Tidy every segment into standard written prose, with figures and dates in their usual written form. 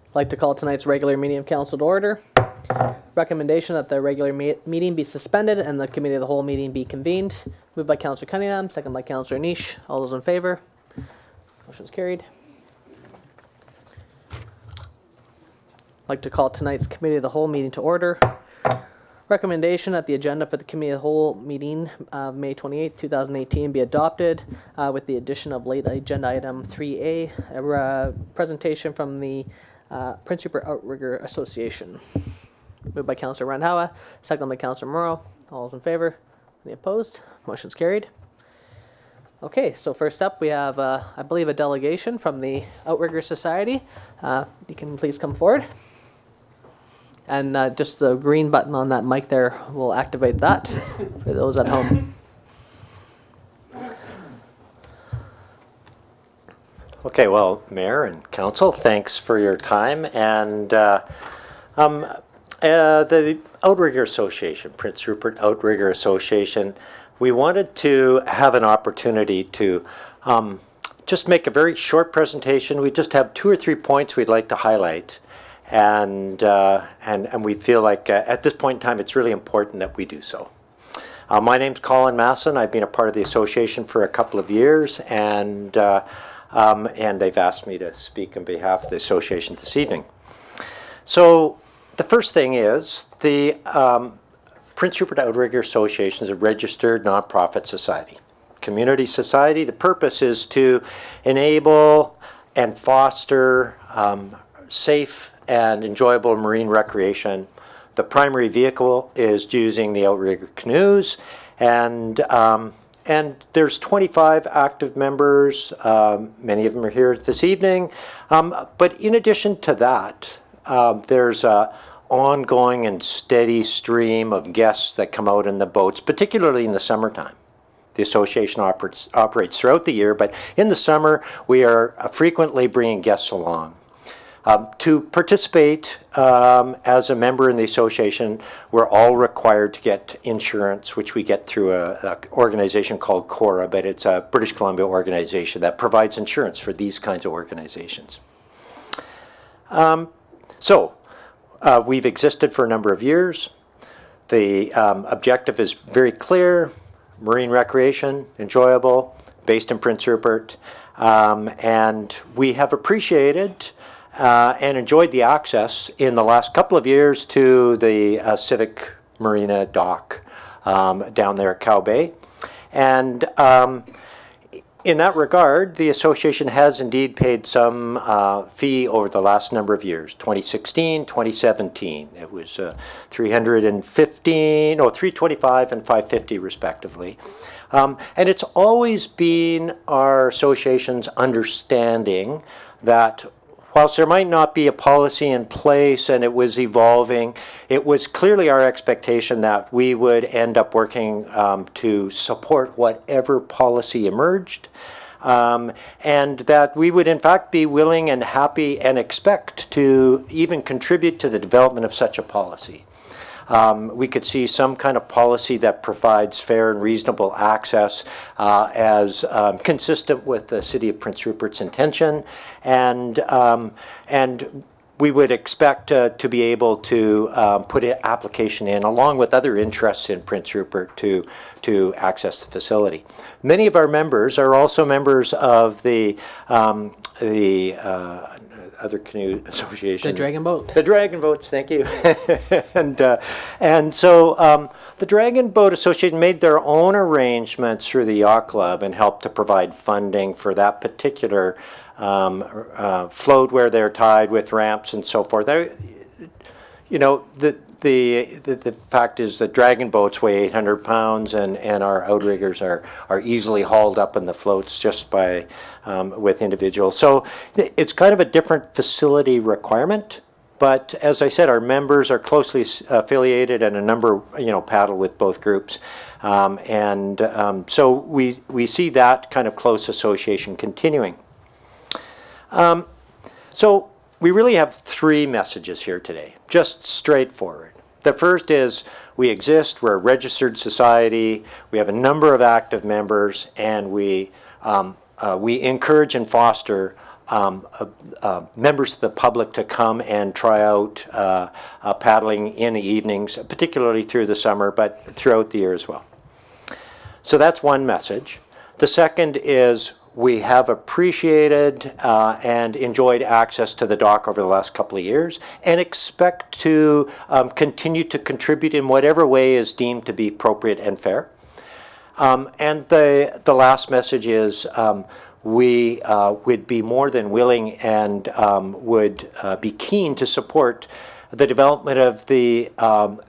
I'd like to call tonight's regular meeting of council to order. Recommendation that the regular meeting be suspended and the committee of the whole meeting be convened. Moved by Councillor Cunningham, second by Councillor Niche. All those in favor? Motion's carried. I'd like to call tonight's committee of the whole meeting to order. Recommendation that the agenda for the committee of the whole meeting of May 28, 2018 be adopted with the addition of late agenda item 3A, a presentation from the Prince Rupert Outrigger Association. Moved by Councillor Randhawa, second by Councillor Morrow. All those in favor? Any opposed? Motion's carried. Okay, so first up we have, I believe, a delegation from the Outrigger Society. You can please come forward. And just the green button on that mic there will activate that for those at home. Okay, well, Mayor and Council, thanks for your time. And the Outrigger Association, Prince Rupert Outrigger Association, we wanted to have an opportunity to just make a very short presentation. We just have 2 or 3 points we'd like to highlight. And we feel like at this point in time it's really important that we do so. My name's Colin Masson. I've been a part of the association for a couple of years, and they've asked me to speak on behalf of the association this evening. So the first thing is the Prince Rupert Outrigger Association is a registered nonprofit society, community society. The purpose is to enable and foster safe and enjoyable marine recreation. The primary vehicle is using the outrigger canoes, and there's 25 active members. Many of them are here this evening. But in addition to that, there's an ongoing and steady stream of guests that come out in the boats, particularly in the summertime. The association operates throughout the year, but in the summer we are frequently bringing guests along. To participate as a member in the association, we're all required to get insurance, which we get through an organization called CORA, but it's a British Columbia organization that provides insurance for these kinds of organizations. We've existed for a number of years. The objective is very clear: marine recreation, enjoyable, based in Prince Rupert, and we have appreciated and enjoyed the access in the last couple of years to the Civic Marina dock down there at Cow Bay. And in that regard, the association has indeed paid some fee over the last number of years. 2016, 2017, it was $325 and $550 respectively. And it's always been our association's understanding that whilst there might not be a policy in place and it was evolving, it was clearly our expectation that we would end up working to support whatever policy emerged, and that we would in fact be willing and happy and expect to even contribute to the development of such a policy. We could see some kind of policy that provides fair and reasonable access as consistent with the City of Prince Rupert's intention, and we would expect to be able to put an application in along with other interests in Prince Rupert to access the facility. Many of our members are also members of the other canoe association. The Dragon Boat. The Dragon Boats, thank you. and so the Dragon Boat Association made their own arrangements through the Yacht Club and helped to provide funding for that particular float where they're tied with ramps and so forth. The fact is that dragon boats weigh 800 pounds and our outriggers are easily hauled up in the floats just by with individuals. So it's kind of a different facility requirement, but as I said, our members are closely affiliated and a number paddle with both groups. So we see that kind of close association continuing. So we really have 3 messages here today, just straightforward. The first is we exist, we're a registered society, we have a number of active members, and we encourage and foster members of the public to come and try out paddling in the evenings, particularly through the summer, but throughout the year as well. So that's one message. The second is we have appreciated and enjoyed access to the dock over the last couple of years and expect to continue to contribute in whatever way is deemed to be appropriate and fair. And the last message is we would be more than willing and would be keen to support the development of the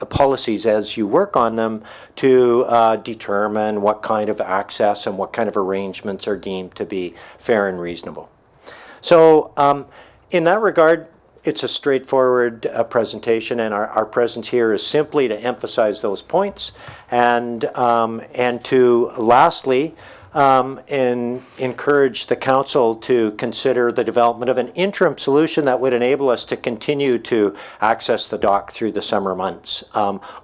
policies as you work on them to determine what kind of access and what kind of arrangements are deemed to be fair and reasonable. So in that regard, it's a straightforward presentation, and our presence here is simply to emphasize those points and to lastly encourage the council to consider the development of an interim solution that would enable us to continue to access the dock through the summer months,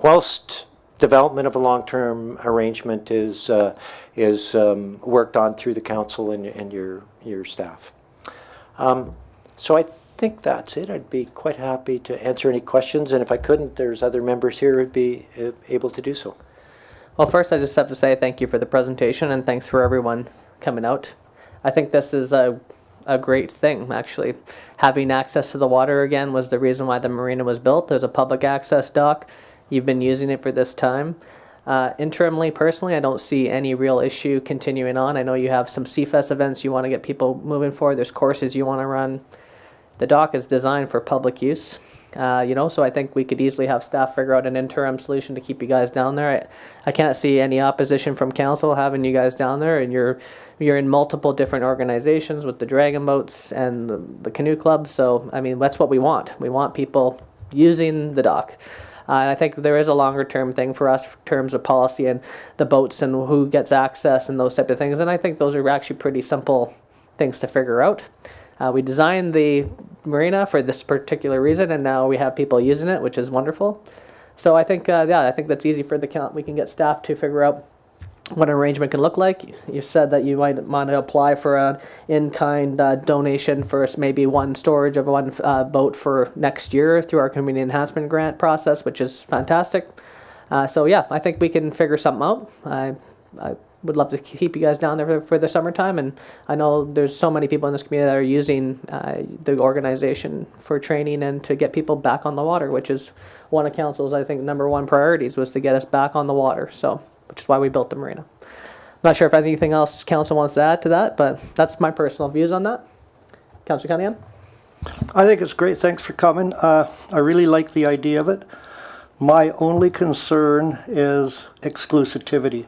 whilst development of a long-term arrangement is worked on through the council and your staff. So I think that's it. I'd be quite happy to answer any questions, and if I couldn't, there's other members here who'd be able to do so. Well, first I just have to say thank you for the presentation and thanks for everyone coming out. I think this is a great thing, actually. Having access to the water again was the reason why the marina was built. There's a public access dock. You've been using it for this time. Interimly, personally, I don't see any real issue continuing on. I know you have some CFES events you want to get people moving for. There's courses you want to run. The dock is designed for public use. So I think we could easily have staff figure out an interim solution to keep you guys down there. I can't see any opposition from council having you guys down there, and you're in multiple different organizations with the dragon boats and the canoe club. So I mean, that's what we want. We want people using the dock. And I think there is a longer term thing for us in terms of policy and the boats and who gets access and those type of things. And I think those are actually pretty simple things to figure out. We designed the marina for this particular reason, and now we have people using it, which is wonderful. So I think, I think that's easy for the count. We can get staff to figure out what an arrangement can look like. You said that you might want to apply for an in-kind donation for maybe one storage of one boat for next year through our community enhancement grant process, which is fantastic. So yeah, I think we can figure something out. I would love to keep you guys down there for the summertime, and I know there's so many people in this community that are using the organization for training and to get people back on the water, which is one of council's, I think, #1 priorities was to get us back on the water, so which is why we built the marina. I'm not sure if anything else council wants to add to that, but that's my personal views on that. Councillor Cunningham? I think it's great. Thanks for coming. I really like the idea of it. My only concern is exclusivity.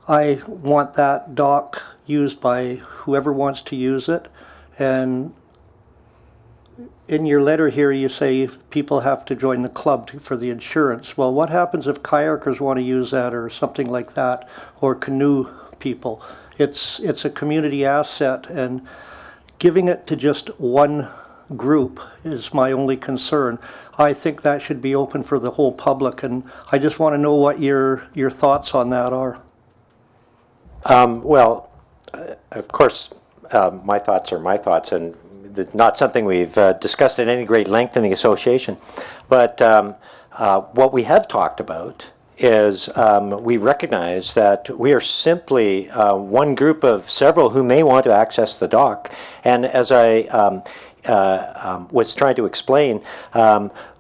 I want that dock used by whoever wants to use it. And in your letter here, you say people have to join the club for the insurance. Well, what happens if kayakers want to use that or something like that, or canoe people? It's a community asset, and giving it to just one group is my only concern. I think that should be open for the whole public, and I just want to know what your thoughts on that are. Well, of course, my thoughts are my thoughts, and not something we've discussed at any great length in the association. But what we have talked about is we recognize that we are simply one group of several who may want to access the dock. And as I was trying to explain,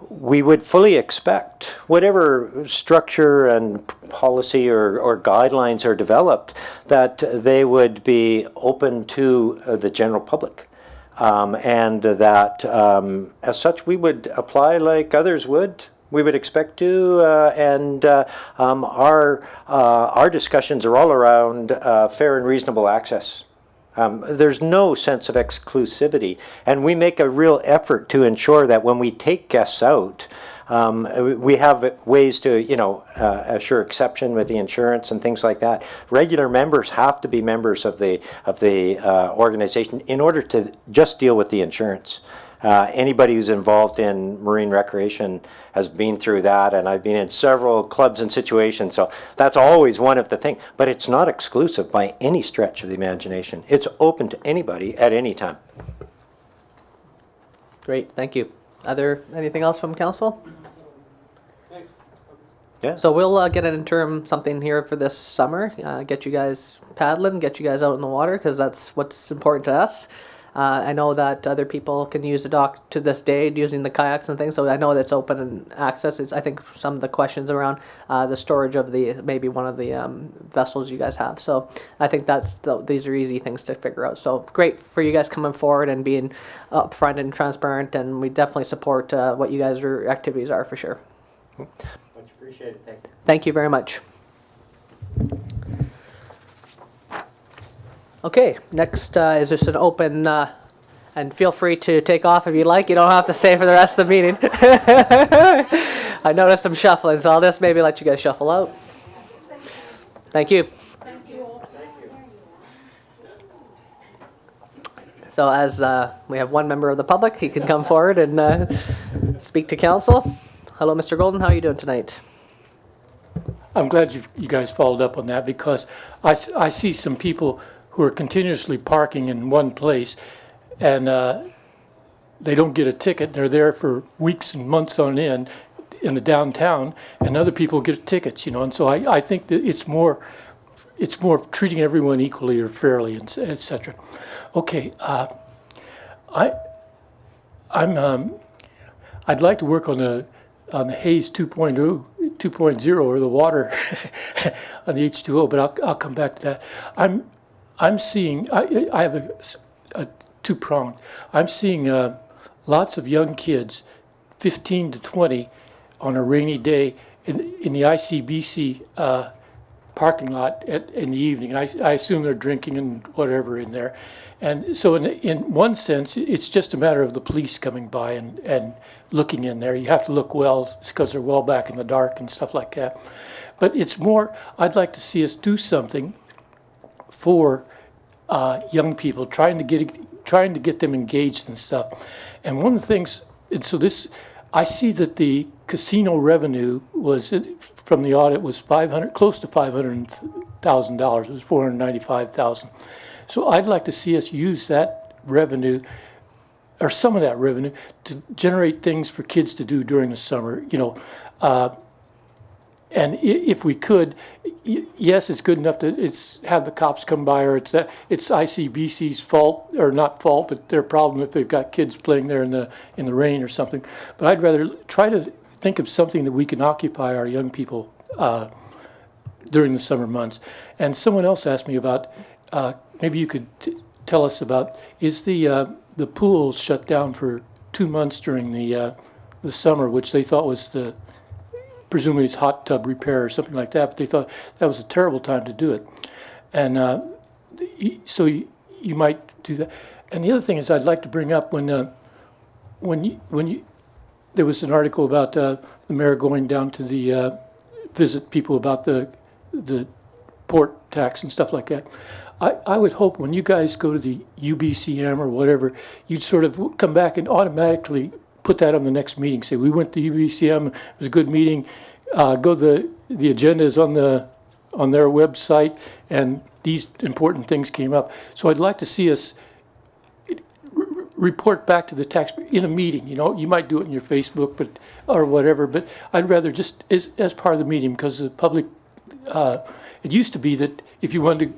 we would fully expect whatever structure and policy or guidelines are developed, that they would be open to the general public. And that as such we would apply like others would. We would expect to, and our discussions are all around fair and reasonable access. There's no sense of exclusivity, and we make a real effort to ensure that when we take guests out, we have ways to, assure exception with the insurance and things like that. Regular members have to be members of the organization in order to just deal with the insurance. Anybody who's involved in marine recreation has been through that, and I've been in several clubs and situations, so that's always one of the things. But it's not exclusive by any stretch of the imagination. It's open to anybody at any time. Great, thank you. Anything else from council? Yeah. So we'll get an interim something here for this summer, get you guys paddling, get you guys out in the water, because that's what's important to us. I know that other people can use the dock to this day using the kayaks and things, so I know that's open and access. I think some of the questions around the storage of maybe one of the vessels you guys have. So I think these are easy things to figure out. So great for you guys coming forward and being upfront and transparent, and we definitely support what you guys' activities are for sure. Much appreciated. Thank you. Thank you very much. Okay, next is just an open, and feel free to take off if you like. You don't have to stay for the rest of the meeting. I noticed some shuffling, so I'll just maybe let you guys shuffle out. Thank you. So as we have one member of the public, he can come forward and speak to council. Hello, Mr. Golden. How are you doing tonight? I'm glad you guys followed up on that, because I see some people who are continuously parking in one place, and they don't get a ticket. They're there for weeks and months on end in the downtown, and other people get tickets, and so I think that it's more treating everyone equally or fairly, and et cetera. Okay, I'd like to work on the Haze 2.0 or the water on the H2O, but I'll come back to that. I'm seeing, I have a two-pronged. I'm seeing lots of young kids, 15 to 20, on a rainy day in the ICBC parking lot in the evening. I assume they're drinking and whatever in there. And so in one sense, it's just a matter of the police coming by and looking in there. You have to look well because they're well back in the dark and stuff like that. But it's more, I'd like to see us do something for young people, trying to get them engaged and stuff. And one of the things, and so I see that the casino revenue was from the audit was close to $500,000. It was $495,000. So I'd like to see us use that revenue, or some of that revenue, to generate things for kids to do during the summer. And if we could, yes, it's good enough to have the cops come by, or it's ICBC's fault, or not fault, but their problem if they've got kids playing there in the rain or something. But I'd rather try to think of something that we can occupy our young people during the summer months. And someone else asked me about, maybe you could tell us about, is the pools shut down for 2 months during the summer, which they thought was presumably it's hot tub repair or something like that, but they thought that was a terrible time to do it. And so you might do that. And the other thing is I'd like to bring up when there was an article about the mayor going down to the visit people about the port tax and stuff like that. I would hope when you guys go to the UBCM or whatever, you'd sort of come back and automatically put that on the next meeting. Say, we went to UBCM, it was a good meeting. The agenda is on their website, and these important things came up. So I'd like to see us report back to the taxpayer in a meeting. You might do it in your Facebook, or whatever. But I'd rather just as part of the meeting, because the public. It used to be that if you wanted to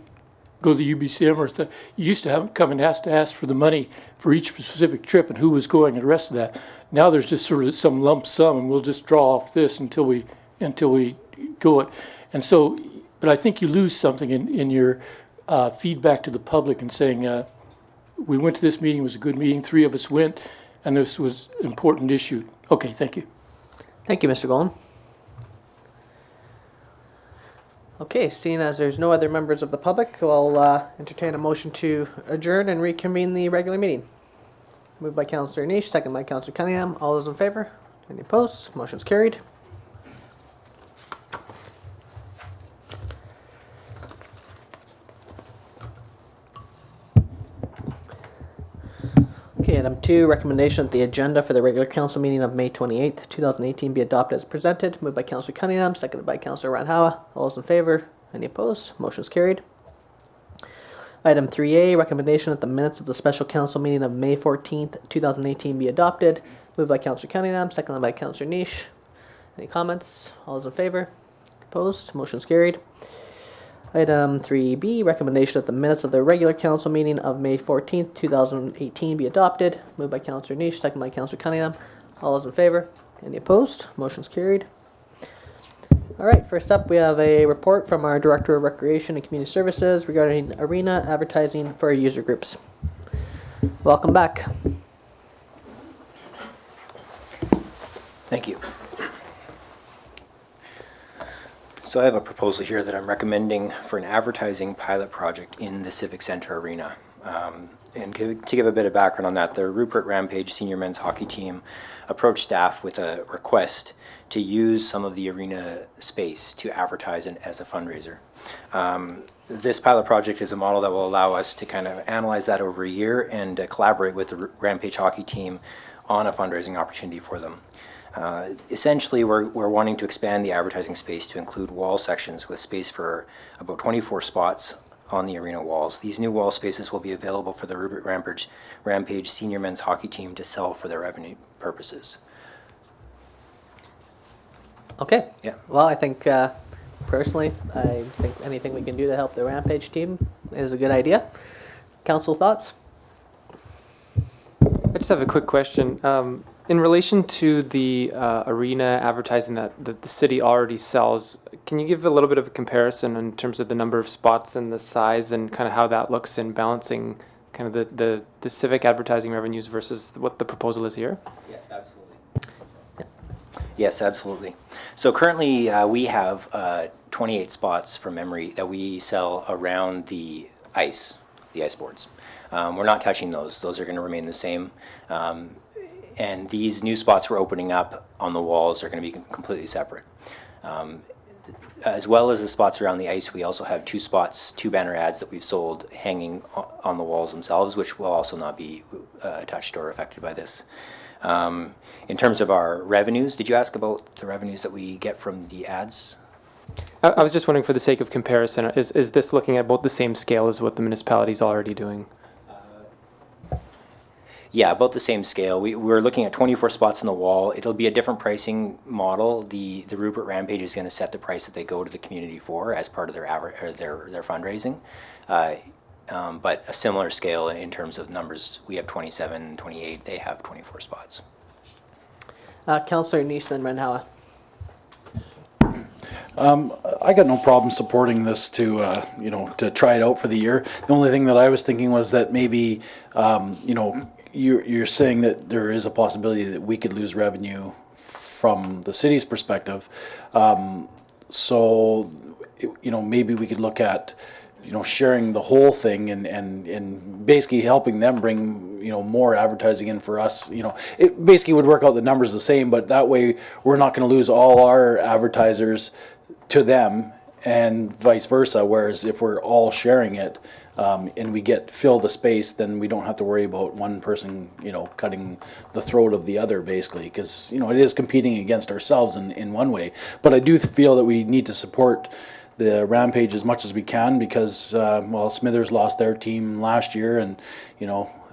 go to the UBCM, you used to come and ask for the money for each specific trip and who was going and the rest of that. Now there's just sort of some lump sum, and we'll just draw off this until we go it. And so, but I think you lose something in your feedback to the public and saying, we went to this meeting, it was a good meeting, 3 of us went, and this was an important issue. Okay, thank you. Thank you, Mr. Golden. Okay, seeing as there's no other members of the public, we'll entertain a motion to adjourn and reconvene the regular meeting. Moved by Councillor Niche, second by Councillor Cunningham. All those in favor? Any opposed? Motion's carried. Okay, item 2, recommendation that the agenda for the regular council meeting of May 28th, 2018 be adopted as presented. Moved by Councillor Cunningham, seconded by Councillor Randhawa. All those in favor? Any opposed? Motion's carried. Item 3A, recommendation that the minutes of the special council meeting of May 14th, 2018 be adopted. Moved by Councillor Cunningham, seconded by Councillor Niche. Any comments? All those in favor? Opposed? Motion's carried. Item 3B, recommendation that the minutes of the regular council meeting of May 14th, 2018 be adopted. Moved by Councillor Niche, seconded by Councillor Cunningham. All those in favor? Any opposed? Motion's carried. All right, first up, we have a report from our Director of Recreation and Community Services regarding arena advertising for user groups. Welcome back. Thank you. So I have a proposal here that I'm recommending for an advertising pilot project in the Civic Center Arena. To give a bit of background on that, the Rupert Rampage senior men's hockey team approached staff with a request to use some of the arena space to advertise as a fundraiser. This pilot project is a model that will allow us to kind of analyze that over a year and collaborate with the Rampage hockey team on a fundraising opportunity for them. Essentially, we're wanting to expand the advertising space to include wall sections with space for about 24 spots on the arena walls. These new wall spaces will be available for the Rupert Rampage senior men's hockey team to sell for their revenue purposes. Okay. Yeah. Well, I think personally, I think anything we can do to help the Rampage team is a good idea. Council thoughts? I just have a quick question. In relation to the arena advertising that the city already sells, can you give a little bit of a comparison in terms of the number of spots and the size and kind of how that looks in balancing kind of the civic advertising revenues versus what the proposal is here? Yes, absolutely. Yes, absolutely. So currently we have 28 spots from memory that we sell around the ice boards. We're not touching those. Those are going to remain the same. And these new spots we're opening up on the walls are going to be completely separate. As well as the spots around the ice, we also have two banner ads that we've sold hanging on the walls themselves, which will also not be touched or affected by this. In terms of our revenues, did you ask about the revenues that we get from the ads? I was just wondering, for the sake of comparison, is this looking at about the same scale as what the municipality is already doing? Yeah, about the same scale. We're looking at 24 spots on the wall. It'll be a different pricing model. The Rupert Rampage is going to set the price that they go to the community for as part of their fundraising. But a similar scale in terms of numbers. We have 27, 28. They have 24 spots. Councillor Niche, then Renhowa. I got no problem supporting this to try it out for the year. The only thing that I was thinking was that maybe, you're saying that there is a possibility that we could lose revenue from the city's perspective. So maybe we could look at, sharing the whole thing and basically helping them bring, more advertising in for us. It basically would work out the numbers the same, but that way we're not going to lose all our advertisers to them and vice versa. Whereas if we're all sharing it, and we fill the space, then we don't have to worry about one person, cutting the throat of the other, basically, because, it is competing against ourselves in one way. But I do feel that we need to support the Rampage as much as we can because, Smithers lost their team last year, and,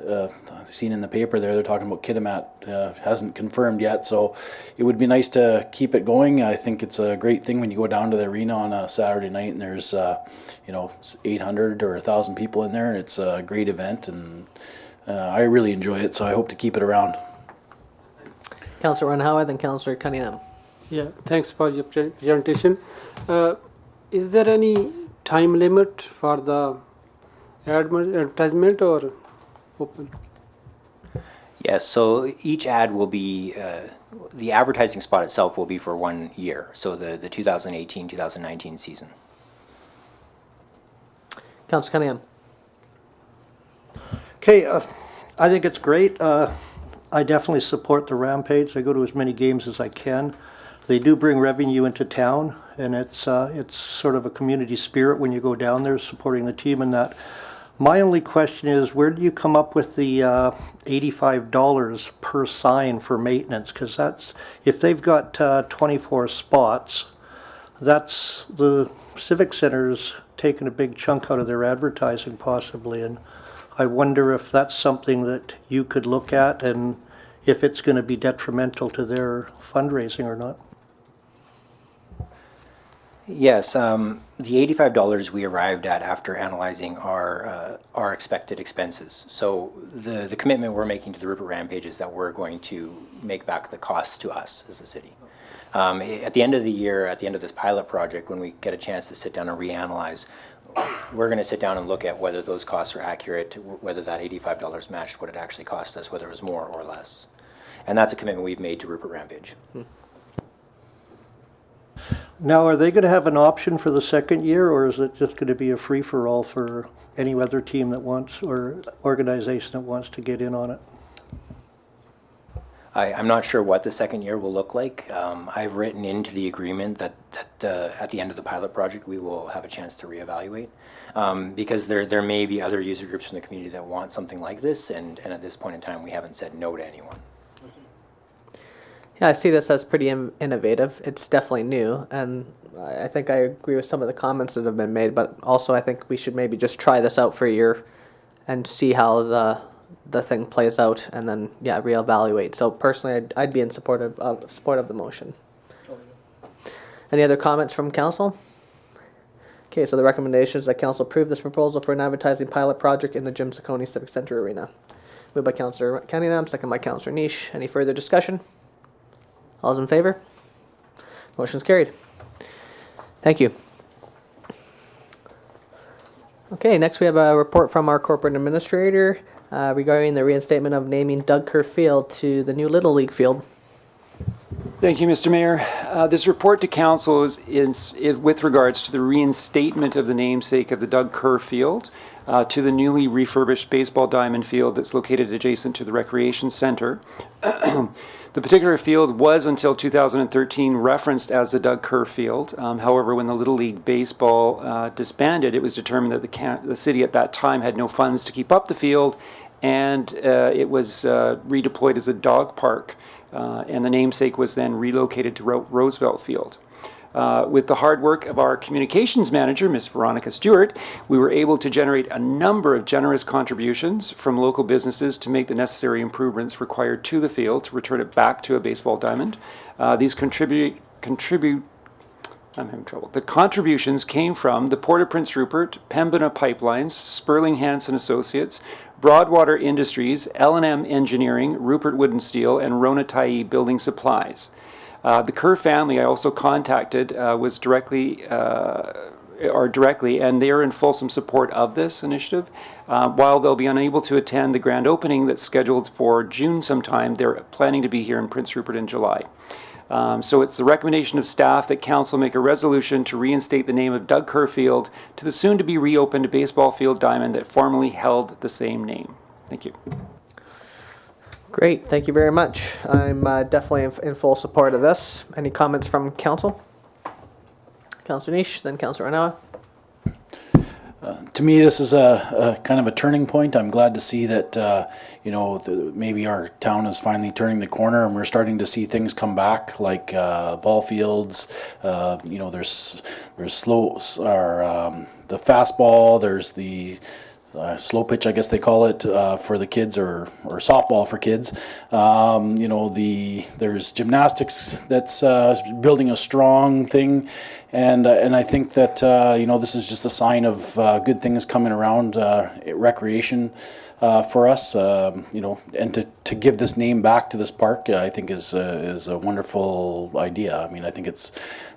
I've seen in the paper they're talking about Kitimat hasn't confirmed yet, so it would be nice to keep it going. I think it's a great thing when you go down to the arena on a Saturday night and there's 800 or 1,000 people in there. It's a great event, and I really enjoy it, so I hope to keep it around. Councillor Renhowa, then Councillor Cunningham. Yeah, thanks for your presentation. Is there any time limit for the advertisement or open? Yes, so each ad will be, the advertising spot itself will be for 1 year, so the 2018-2019 season. Councillor Cunningham. Okay, I think it's great. I definitely support the Rampage. I go to as many games as I can. They do bring revenue into town, and it's sort of a community spirit when you go down there supporting the team and that. My only question is, where do you come up with the $85 per sign for maintenance? Because that's, if they've got 24 spots, that's the Civic Center's taken a big chunk out of their advertising possibly, and I wonder if that's something that you could look at and if it's going to be detrimental to their fundraising or not. Yes, the $85 we arrived at after analyzing our expected expenses. So the commitment we're making to the Rupert Rampage is that we're going to make back the costs to us as a city. At the end of the year, at the end of this pilot project, when we get a chance to sit down and reanalyze, we're going to sit down and look at whether those costs are accurate, whether that $85 matched what it actually cost us, whether it was more or less. And that's a commitment we've made to Rupert Rampage. Now, are they going to have an option for the second year, or is it just going to be a free-for-all for any other team that wants, or organization that wants to get in on it? I'm not sure what the second year will look like. I've written into the agreement that at the end of the pilot project we will have a chance to reevaluate, because there may be other user groups from the community that want something like this, and at this point in time we haven't said no to anyone. Yeah, I see this as pretty innovative. It's definitely new, and I think I agree with some of the comments that have been made, but also I think we should maybe just try this out for a year and see how the thing plays out, and then, yeah, reevaluate. So personally, I'd be in support of the motion. Any other comments from council? Okay, so the recommendation is that council approve this proposal for an advertising pilot project in the Jim Saccone Civic Center Arena. Moved by Councillor Cunningham, second by Councillor Niche. Any further discussion? All those in favor? Motion's carried. Thank you. Okay, next we have a report from our corporate administrator regarding the reinstatement of naming Doug Kerr Field to the new Little League field. Thank you, Mr. Mayor. This report to council is with regards to the reinstatement of the namesake of the Doug Kerr Field to the newly refurbished baseball diamond field that's located adjacent to the recreation center. The particular field was until 2013 referenced as the Doug Kerr Field. However, when the Little League Baseball disbanded, it was determined that the city at that time had no funds to keep up the field, and it was redeployed as a dog park. And the namesake was then relocated to Roosevelt Field. With the hard work of our communications manager, Ms. Veronica Stewart, we were able to generate a number of generous contributions from local businesses to make the necessary improvements required to the field to return it back to a baseball diamond. These I'm having trouble. The contributions came from the Port of Prince Rupert, Pembina Pipelines, Sperling Hansen Associates, Broadwater Industries, L&M Engineering, Rupert Wood and Steel, and Rona Tai Building Supplies. The Kerr family I also contacted was directly, and they are in fulsome support of this initiative. While they'll be unable to attend the grand opening that's scheduled for June sometime, they're planning to be here in Prince Rupert in July. So it's the recommendation of staff that council make a resolution to reinstate the name of Doug Kerr Field to the soon-to-be reopened baseball field diamond that formerly held the same name. Thank you. Great, thank you very much. I'm definitely in full support of this. Any comments from council? Councillor Niche, then Councillor Ranawa. To me, this is a kind of a turning point. I'm glad to see that, maybe our town is finally turning the corner and we're starting to see things come back, like ball fields. There's the fastball, there's the slow pitch, I guess they call it, for the kids, or softball for kids. There's gymnastics that's building a strong thing, and I think that this is just a sign of good things coming around recreation for us. And to give this name back to this park, I think is a wonderful idea. I mean, I think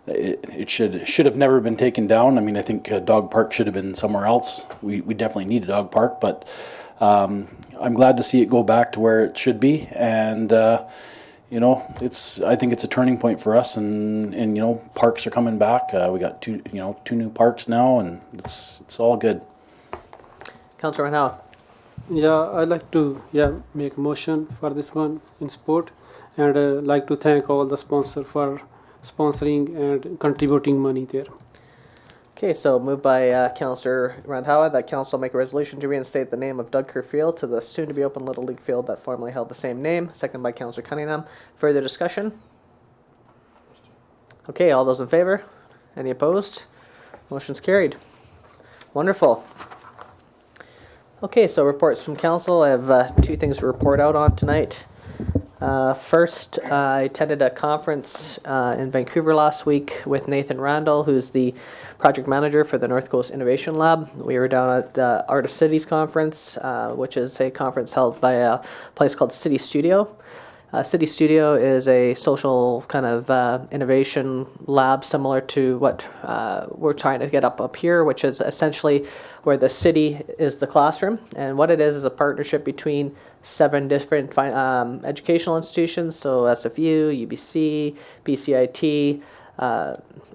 it should have never been taken down. I mean, I think dog park should have been somewhere else. We definitely need a dog park, but I'm glad to see it go back to where it should be. And I think it's a turning point for us. And parks are coming back. We got two new parks now, and it's all good. Councillor Ranawa. Yeah, I'd like to make a motion for this one in support, and like to thank all the sponsors for sponsoring and contributing money there. Okay, so moved by Councillor Randhawa that council make a resolution to reinstate the name of Doug Kerr Field to the soon-to-be open Little League field that formerly held the same name. Second by Councillor Cunningham. Further discussion? Okay, all those in favor? Any opposed? Motion's carried. Wonderful. Okay, so reports from council. I have two things to report out on tonight. First, I attended a conference in Vancouver last week with Nathan Randall, who's the project manager for the North Coast Innovation Lab. We were down at the Art of Cities conference, which is a conference held by a place called City Studio. City Studio is a social kind of innovation lab similar to what we're trying to get up here, which is essentially where the city is the classroom. And what it is a partnership between 7 different educational institutions, so SFU, UBC, BCIT,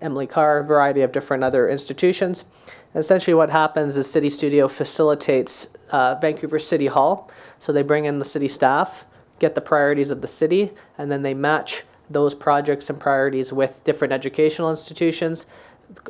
Emily Carr, a variety of different other institutions. And essentially what happens is City Studio facilitates Vancouver City Hall. So they bring in the city staff, get the priorities of the city, and then they match those projects and priorities with different educational institutions,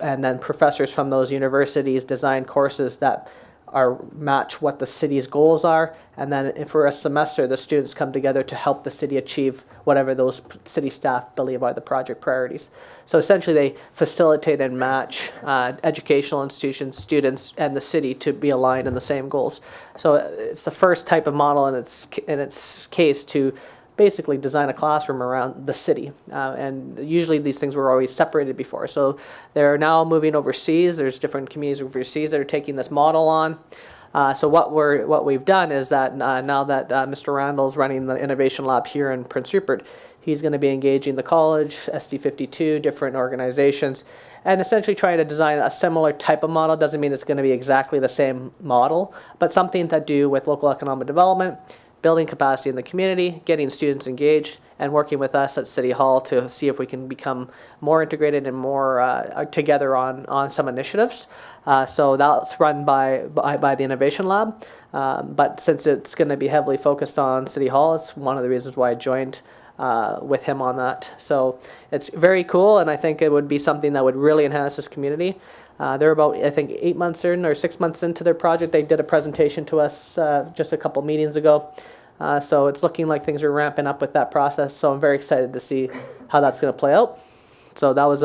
and then professors from those universities design courses that are match what the city's goals are, and then for a semester the students come together to help the city achieve whatever those city staff believe are the project priorities. So essentially they facilitate and match educational institutions, students, and the city to be aligned in the same goals. So it's the first type of model in its case to basically design a classroom around the city. And usually these things were always separated before. So they're now moving overseas. There's different communities overseas that are taking this model on. So what we've done is that now that Mr. Randall's running the innovation lab here in Prince Rupert, he's going to be engaging the college, SD52, different organizations, and essentially trying to design a similar type of model. Doesn't mean it's going to be exactly the same model, but something to do with local economic development, building capacity in the community, getting students engaged, and working with us at City Hall to see if we can become more integrated and more together on some initiatives. So that's run by the Innovation Lab, but since it's going to be heavily focused on City Hall, it's one of the reasons why I joined with him on that. So it's very cool, and I think it would be something that would really enhance this community. They're about, I think, 8 months in or 6 months into their project. They did a presentation to us just a couple meetings ago. So it's looking like things are ramping up with that process. So I'm very excited to see how that's going to play out. So that was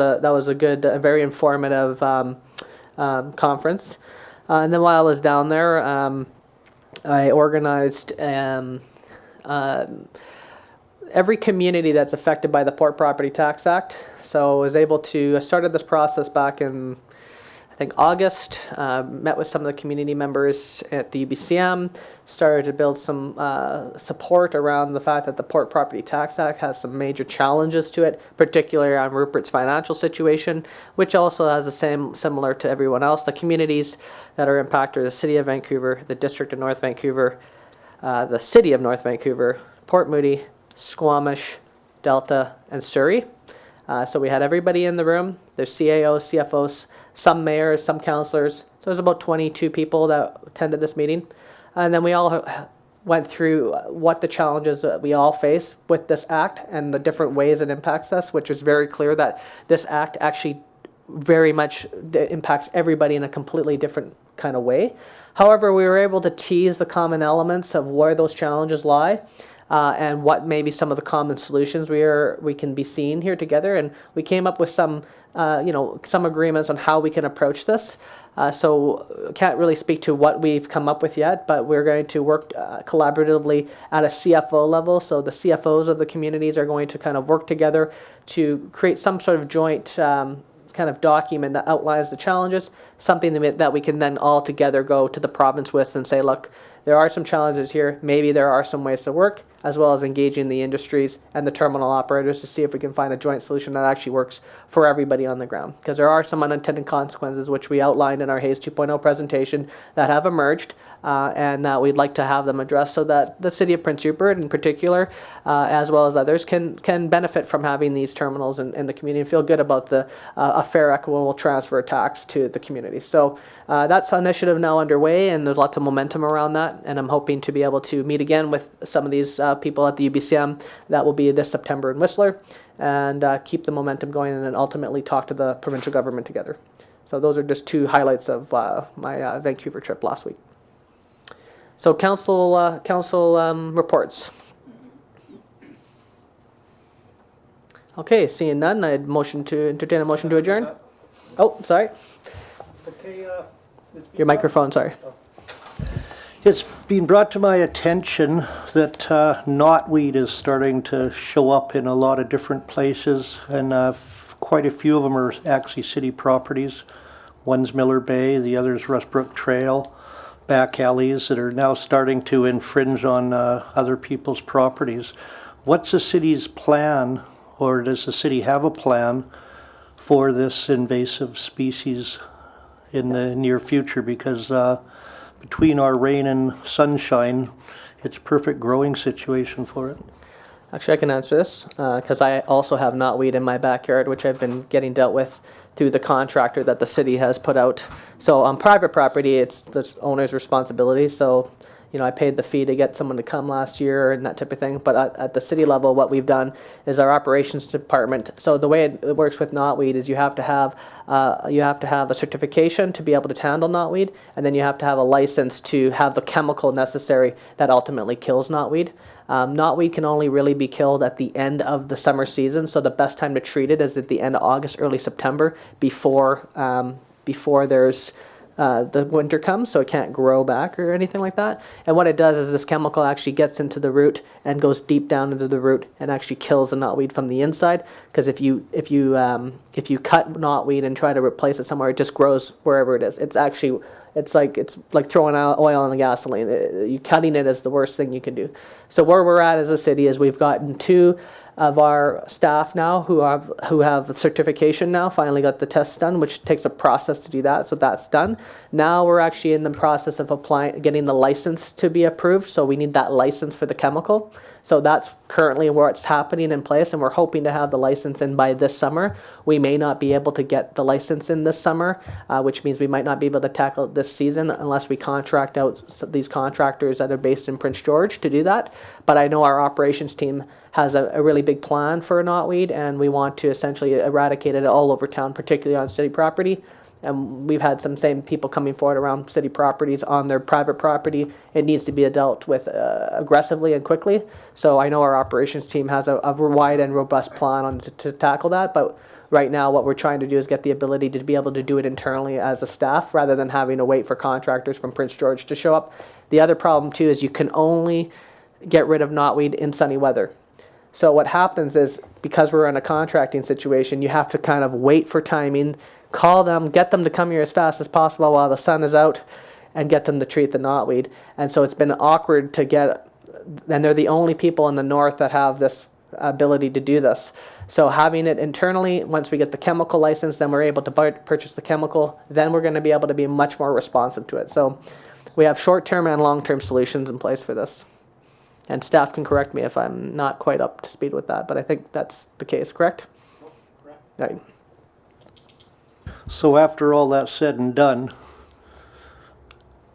a good, very informative conference. And then while I was down there, I organized every community that's affected by the Port Property Tax Act. So I was able to, I started this process back in, I think, August, met with some of the community members at the UBCM, started to build some support around the fact that the Port Property Tax Act has some major challenges to it, particularly on Rupert's financial situation, which also has the same, similar to everyone else. The communities that are impacted are the City of Vancouver, the District of North Vancouver, the City of North Vancouver, Port Moody, Squamish, Delta, and Surrey. So we had everybody in the room. There's CAOs, CFOs, some mayors, some councillors. So there's about 22 people that attended this meeting. And then we all went through what the challenges that we all face with this act and the different ways it impacts us, which is very clear that this act actually very much impacts everybody in a completely different kind of way. However, we were able to tease the common elements of where those challenges lie. And what maybe some of the common solutions we can be seeing here together, and we came up with some some agreements on how we can approach this. So can't really speak to what we've come up with yet, but we're going to work collaboratively at a CFO level. So the CFOs of the communities are going to kind of work together to create some sort of joint kind of document that outlines the challenges, something that we can then all together go to the province with and say, look, there are some challenges here. Maybe there are some ways to work, as well as engaging the industries and the terminal operators to see if we can find a joint solution that actually works for everybody on the ground. Because there are some unintended consequences, which we outlined in our Hayes 2.0 presentation, that have emerged, and that we'd like to have them addressed so that the City of Prince Rupert in particular, as well as others, can benefit from having these terminals in the community and feel good about a fair, equitable transfer of tax to the community. So that's an initiative now underway, and there's lots of momentum around that, and I'm hoping to be able to meet again with some of these people at the UBCM. That will be this September in Whistler, and keep the momentum going, and then ultimately talk to the provincial government together. So those are just two highlights of my Vancouver trip last week. So council reports. Okay, seeing none, I'd entertain a motion to adjourn. Oh, sorry. Okay, Your microphone, sorry. It's been brought to my attention that knotweed is starting to show up in a lot of different places, and quite a few of them are actually city properties. One's Miller Bay, the other's Rustbrook Trail, back alleys that are now starting to infringe on other people's properties. What's the city's plan, or does the city have a plan for this invasive species in the near future? Because between our rain and sunshine, it's a perfect growing situation for it. Actually, I can answer this because I also have knotweed in my backyard, which I've been getting dealt with through the contractor that the city has put out. So on private property, it's the owner's responsibility. So, you know, I paid the fee to get someone to come last year and that type of thing. But at the city level, what we've done is our operations department. So the way it works with knotweed is you have to have a certification to be able to handle knotweed, and then you have to have a license to have the chemical necessary that ultimately kills knotweed. Knotweed can only really be killed at the end of the summer season, so the best time to treat it is at the end of August, early September, before there's the winter comes, so it can't grow back or anything like that. And what it does is this chemical actually gets into the root and goes deep down into the root and actually kills the knotweed from the inside. Because if you cut knotweed and try to replace it somewhere, it just grows wherever it is. It's like throwing out oil on the gasoline. You cutting it is the worst thing you can do. So where we're at as a city is we've gotten 2 of our staff now who have certification now, finally got the tests done, which takes a process to do that, so that's done. Now we're actually in the process of getting the license to be approved, so we need that license for the chemical. So that's currently what's happening in place, and we're hoping to have the license in by this summer. We may not be able to get the license in this summer, which means we might not be able to tackle it this season unless we contract out these contractors that are based in Prince George to do that. But I know our operations team has a really big plan for knotweed, and we want to essentially eradicate it all over town, particularly on city property. And we've had some same people coming forward around city properties on their private property. It needs to be dealt with aggressively and quickly. So I know our operations team has a wide and robust plan on to tackle that. But right now what we're trying to do is get the ability to be able to do it internally as a staff rather than having to wait for contractors from Prince George to show up. The other problem too is you can only get rid of knotweed in sunny weather. So what happens is, because we're in a contracting situation, you have to kind of wait for timing, call them, get them to come here as fast as possible while the sun is out, and get them to treat the knotweed. And so it's been awkward to get, and they're the only people in the north that have this ability to do this. So having it internally, once we get the chemical license, then we're able to purchase the chemical, then we're going to be able to be much more responsive to it. So we have short-term and long-term solutions in place for this. And staff can correct me if I'm not quite up to speed with that, but I think that's the case, correct? Correct. Right. So after all that's said and done,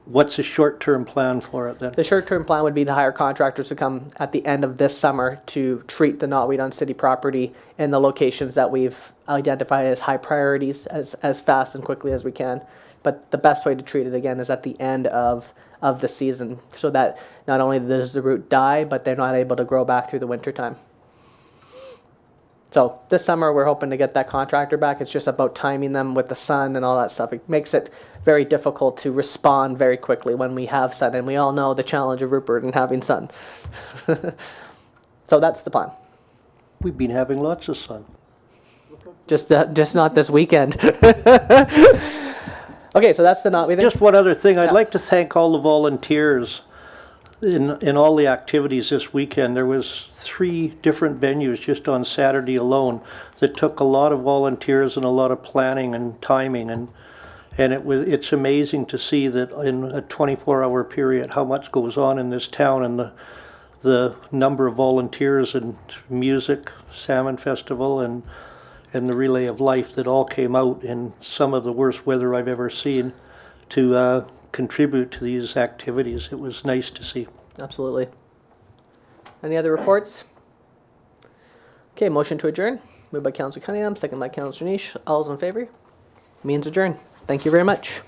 what's the short-term plan for it then? The short-term plan would be to hire contractors to come at the end of this summer to treat the knotweed on city property in the locations that we've identified as high priorities as fast and quickly as we can. But the best way to treat it again is at the end of the season, so that not only does the root die, but they're not able to grow back through the winter time. So this summer we're hoping to get that contractor back. It's just about timing them with the sun and all that stuff. It makes it very difficult to respond very quickly when we have sun, and we all know the challenge of Rupert and having sun. So that's the plan. We've been having lots of sun. Just not this weekend. Okay, so that's the knotweed. Just one other thing. I'd like to thank all the volunteers in all the activities this weekend. There was 3 different venues just on Saturday alone that took a lot of volunteers and a lot of planning and timing, and it's amazing to see that in a 24-hour period how much goes on in this town, and the number of volunteers and music, Salmon Festival, and the Relay of Life that all came out in some of the worst weather I've ever seen to contribute to these activities. It was nice to see. Absolutely. Any other reports? Okay, motion to adjourn. Moved by Councillor Cunningham, second by Councillor Niche. All those in favor? Means adjourn. Thank you very much.